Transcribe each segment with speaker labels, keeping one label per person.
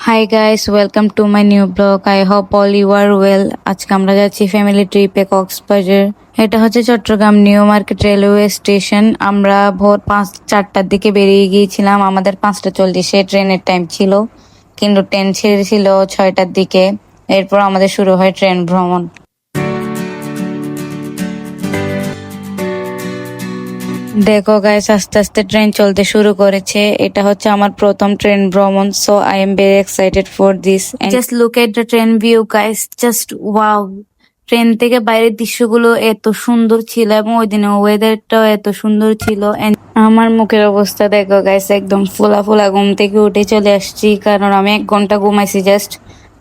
Speaker 1: High guys, welcome to my new blog. I hope all you are well. আজকে আমরা যাচ্ছি family ট্রিপে কক্সবাজার। এটা হচ্ছে Chattogram new market railway station. আমরা ভোর 4টার দিকে বেরিয়ে গিয়েছিলাম। আমাদের 5:40 ট্রেনের টাইম ছিল, কিন্তু ট্রেন ছেড়েছিল 6টার দিকে। এরপর আমাদের শুরু হয় ট্রেন ভ্রমণ। দেখো গাইস, আস্তে আস্তে ট্রেন চলতে শুরু করেছে। এটা হচ্ছে আমার প্রথম ট্রেন ভ্রমণ, so I am very excited for this. Just look at the train view guys, just wow. Train থেকে বাইরের দৃশ্যগুলো এত সুন্দর ছিল এবং ওই দিনে ওয়েদারটাও এত সুন্দর ছিল। And আমার মুখের অবস্থা দেখো গাইস, একদম ফোলা ফোলা। ঘুম থেকে উঠে চলে আসছি, কারণ আমি 1 ঘন্টা ঘুমাইছি জাস্ট।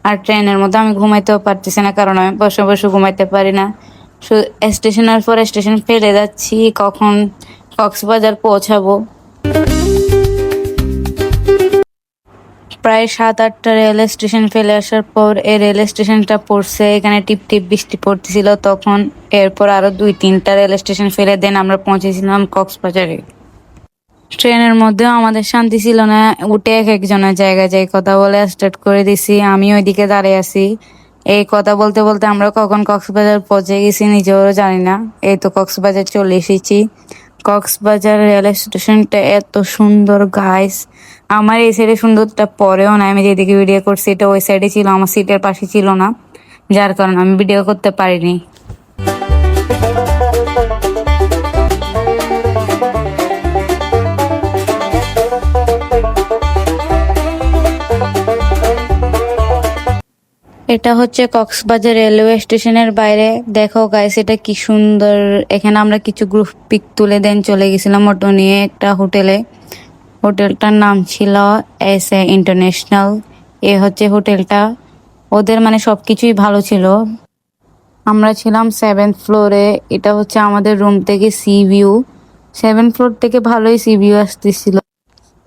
Speaker 1: আর ট্রেনের মধ্যে আমি ঘুমাইতেও পারতেছি না, কারণ আমি বসে বসে ঘুমাইতে পারি না। স্টেশনের পর স্টেশন ফেলে যাচ্ছি, কখন কক্সবাজার পৌঁছাবো। প্রায় 7-8টা রেল স্টেশন ফেলে আসার পর এই রেল স্টেশনটা পড়ছে, এখানে টিপ টিপ বৃষ্টি পড়তেছিল তখন। এরপর আরো 2-3টা রেল স্টেশন ফেলে দেন আমরা পৌঁছেছিলাম কক্সবাজারে। ট্রেনের মধ্যেও আমাদের শান্তি ছিল না। উঠে এক একজনের জায়গায় যাই কথা বলে স্টার্ট করে দিছি। আমি ওইদিকে দাঁড়িয়ে আছি। এই কথা বলতে বলতে আমরা কখন কক্সবাজার পৌঁছে গেছি নিজেও জানি না। এই তো কক্সবাজার চলে এসেছি। কক্সবাজার রেল স্টেশনটা এত সুন্দর গাইস। আমার এই সাইডে সুন্দরটা পরেও না, আমি যেদিকে ভিডিও করছি এটা ওই সাইডে ছিল, আমার সিটের পাশে ছিল না, যার কারণে আমি ভিডিও করতে পারিনি। এটা হচ্ছে কক্সবাজার রেলওয়ে স্টেশনের বাইরে। দেখো গাইস, এটা কি সুন্দর। এখানে আমরা কিছু গ্রুপ পিক তুলে দেন চলে গেছিলাম অটো নিয়ে একটা হোটেলে। হোটেলটার নাম ছিল এস এ ইন্টারন্যাশনাল। এ হচ্ছে হোটেলটা। ওদের মানে সবকিছুই ভালো ছিল। আমরা ছিলাম 7th ফ্লোরে। এটা হচ্ছে আমাদের রুম থেকে সি ভিউ। 7th ফ্লোর থেকে ভালোই সি ভিউ আসতেছিল।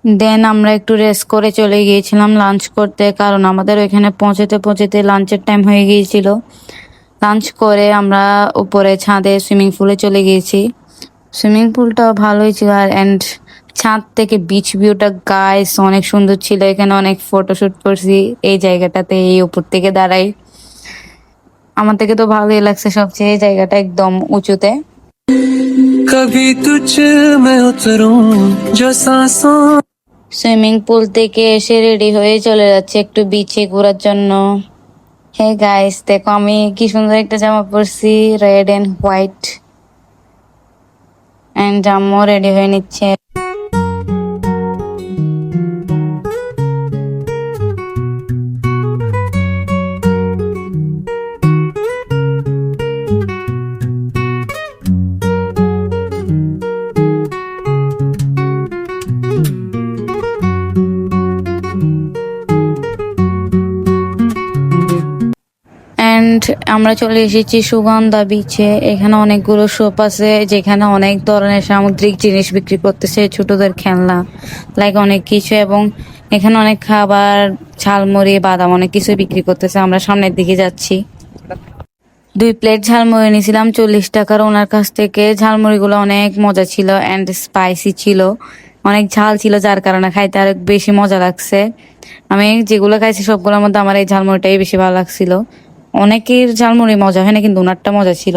Speaker 1: দেন আমরা একটু রেস্ট করে চলে গিয়েছিলাম লাঞ্চ করতে, কারণ আমাদের ওইখানে পৌঁছতে পৌঁছতে লাঞ্চের টাইম হয়ে গিয়েছিল। লাঞ্চ করে আমরা উপরে ছাদে সুইমিং পুলে চলে গিয়েছি। সুইমিং পুলটাও ভালোই ছিল। আর অ্যান্ড ছাদ থেকে বিচ ভিউটা গাইস অনেক সুন্দর ছিল। এখানে অনেক ফটোশুট করছি এই জায়গাটাতে, এই উপর থেকে দাঁড়াই। আমার থেকে তো ভালোই লাগছে সবচেয়ে, এই জায়গাটা একদম উঁচুতে।
Speaker 2: कभी तुझ में उतरूं जो सांसों।
Speaker 1: সুইমিং পুল থেকে এসে রেডি হয়ে চলে যাচ্ছে একটু বিচে ঘোরার জন্য। হে গাইস, দেখো আমি কি সুন্দর একটা জামা পরছি, রেড এন্ড হোয়াইট। এন্ড আম্মু রেডি হয়ে নিচ্ছে। এন্ড আমরা চলে এসেছি সুগন্ধা বিচে। এখানে অনেকগুলো শপ আছে, যেখানে অনেক ধরনের সামুদ্রিক জিনিস বিক্রি করতেছে, ছোটদের খেলনা লাইক অনেক কিছু। এবং এখানে অনেক খাবার, ঝালমুড়ি, বাদাম অনেক কিছু বিক্রি করতেছে। আমরা সামনের দিকে যাচ্ছি। 2 প্লেট ঝালমুড়ি নিয়েছিলাম 40 টাকার ওনার কাছ থেকে। ঝালমুড়িগুলো অনেক মজা ছিল অ্যান্ড স্পাইসি ছিল, অনেক ঝাল ছিল, যার কারণে খাইতে আরো বেশি মজা লাগছে। আমি যেগুলো খাইছি সবগুলোর মধ্যে আমার এই ঝালমুড়িটাই বেশি ভালো লাগছিল। অনেকের ঝালমুড়ি মজা হয় না, কিন্তু ওনারটা মজা ছিল।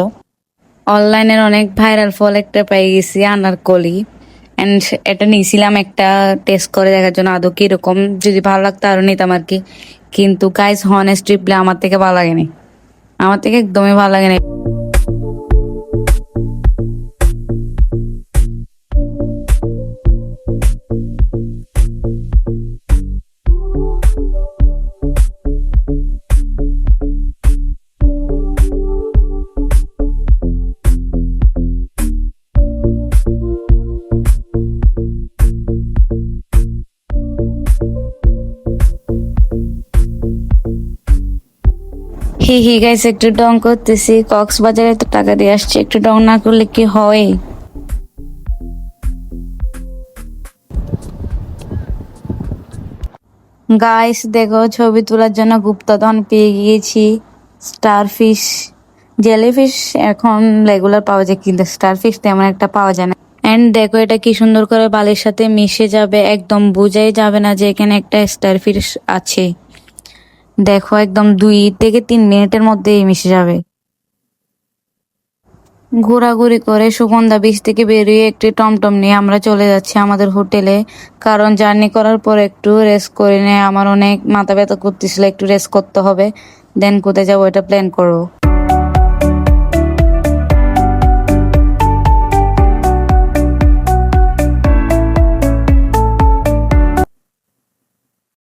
Speaker 1: অনলাইনের অনেক ভাইরাল ফল একটা পেয়ে গেছি, আনারকলি। অ্যান্ড এটা নিয়েছিলাম একটা টেস্ট করে দেখার জন্য আদৌ কিরকম। যদি ভালো লাগতো আরো নিতাম আর কি। কিন্তু গাইস হনেস্টলি আমার থেকে ভালো লাগেনি, আমার থেকে একদমই ভালো লাগেনি। হি হি গাইস, একটু ডং করতেছি। কক্সবাজারে তো টাকা দিয়ে আসছি, একটু ডং না করলে কি হয়। গাইস দেখো, ছবি তোলার জন্য গুপ্তধন পেয়ে গিয়েছি। স্টারফিশ, জেলিফিশ এখন রেগুলার পাওয়া যায়, কিন্তু স্টারফিশ তেমন একটা পাওয়া যায় না। এন্ড দেখো এটা কি সুন্দর করে বালির সাথে মিশে যাবে, একদম বোঝাই যাবে না যে এখানে একটা স্টারফিশ আছে। দেখো একদম 2 থেকে 3 মিনিটের মধ্যেই মিশে যাবে। ঘোরাঘুরি করে সুগন্ধা বিচ থেকে বেরিয়ে একটি টমটম নিয়ে আমরা চলে যাচ্ছি আমাদের হোটেলে, কারণ জার্নি করার পর একটু রেস্ট করে নিয়ে আমার অনেক মাথা ব্যথা করতেছিল, একটু রেস্ট করতে হবে, দেন কোথায় যাবো এটা প্ল্যান করবো।